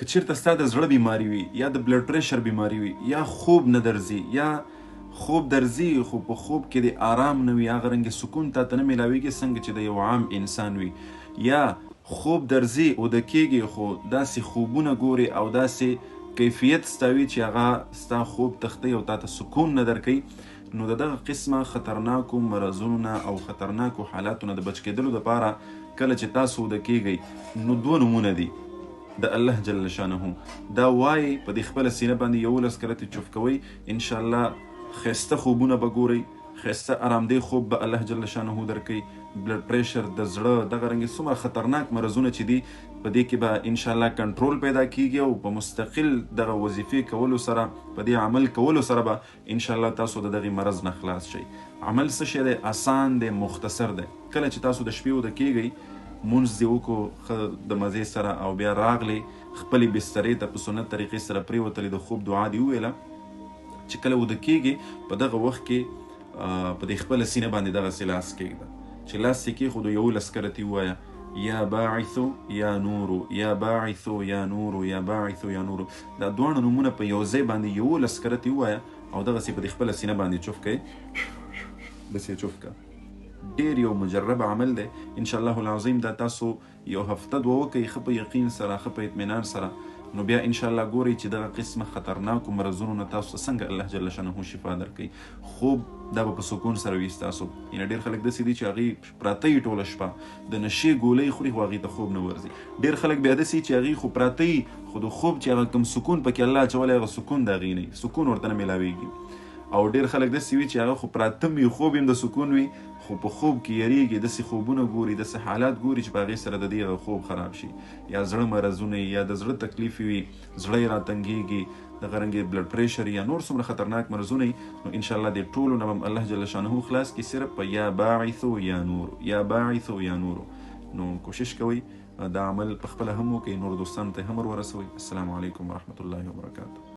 که چیرته ستا د زړه بیماری وي یا د بلډ پریشر بیماری وي یا خوب نه درځي یا خوب درځي خو په خوب کې د آرام نه وي، هغه رنګې سکون تاته نه میلاویږي څنګه چې د یو عام انسان وي، یا خوب درځي اوده کېږي خو داسې خوبونه ګوري او داسې کیفیت ستا وي چې هغه ستا خوب تختی او تاته سکون نه درکوي، نو د دغه قسمه خطرناکو مرضونو نه او خطرناکو حالاتو نه د بچ کېدلو دپاره کله چې تاسو اوده کېږئ نو دوه نومونه دي د الله جل شانه. دا وایي په دې خپله سینه باندې 11 کرتې چوف کوئ، انشاءالله ښایسته خوبونه به ګورئ، ښایسته آرامدی خوب به الله جل شانه درکوي. بلډ پریشر، د زړه دغه رنګې څومره خطرناک مرضونه چې دي په دې کې به انشاءالله کنټرول پیدا کیږي او په مستقل دغه وظیفې کولو سره په دې عمل کولو سره به انشاءالله تاسو د دغې مرض نه خلاص شئ. عمل څه شی دی؟ آسان دی، مختصر دی. کله چې تاسو د شپې اوده کیږئ مونځ دې وکړو ښه د مزې سره او بیا راغلی خپلې بسترې ته په سنت طریقې سره پرېوتلې، د خوب دعا دې وویله چې کله اوده کېږي په دغه وخت کې په دې خپله سینه باندې دغسې لاس کېږده، چې لاس یې کېښودو 11 کرتې ووایه یا باعثو یا نورو، یا باعثو یا نورو، یا باعثو یا نورو. دا دواړه نومونه په یو ځای باندې 11 کرتې ووایه او دغسې په دې خپله سینه باندې چوف کوئ، داسې چوف کوه. ډېر یو مجرب عمل دی، انشاءالله العظیم دا تاسو یو هفته دوه وکئ ښه په یقین سره، ښه په اطمینان سره، نو بیا انشاءالله ګورئ چې دغه قسمه خطرناکو مرضونو نه تاسو څنګه الله جل شانه شفا درکوي. خوب دا به په سکون سره وي ستاسو. یعنې ډېر خلک داسې دي چې هغې پراته یي ټوله شپه د نشې ګولۍ خوري خو هغې ته خوب نه ورځي. ډېر خلک بیا داسې چې هغې خو پراته یي خو د خوب چې هغه کوم سکون پکې الله اچولی هغه سکون د هغې نه وي، سکون ورته نه میلاویږي. او ډېر خلک داسې وي چې هغه خو پراته وي خوب هم د سکون وي خو په خوب کې یریږي، داسې خوبونه ګوري، داسې حالات ګوري چې په هغې سره د دې هغه خوب خراب شي، یا زړه مرضونه یا د زړه تکلیف وي، زړه یې راتنګېږي، دغه رنګې بلډ پریشر یا نور څومره خطرناک مرضونه وي، نو انشاءالله دې ټولو نه به الله جل شانه خلاص کړي صرف په یا باعثو یا نورو، یا باعثو یا نورو. نو کوشش کوئ دا عمل په خپله هم وکړئ، نور دوستانو ته هم ور ورسوئ. السلام علیکم ورحمة الله وبرکاته.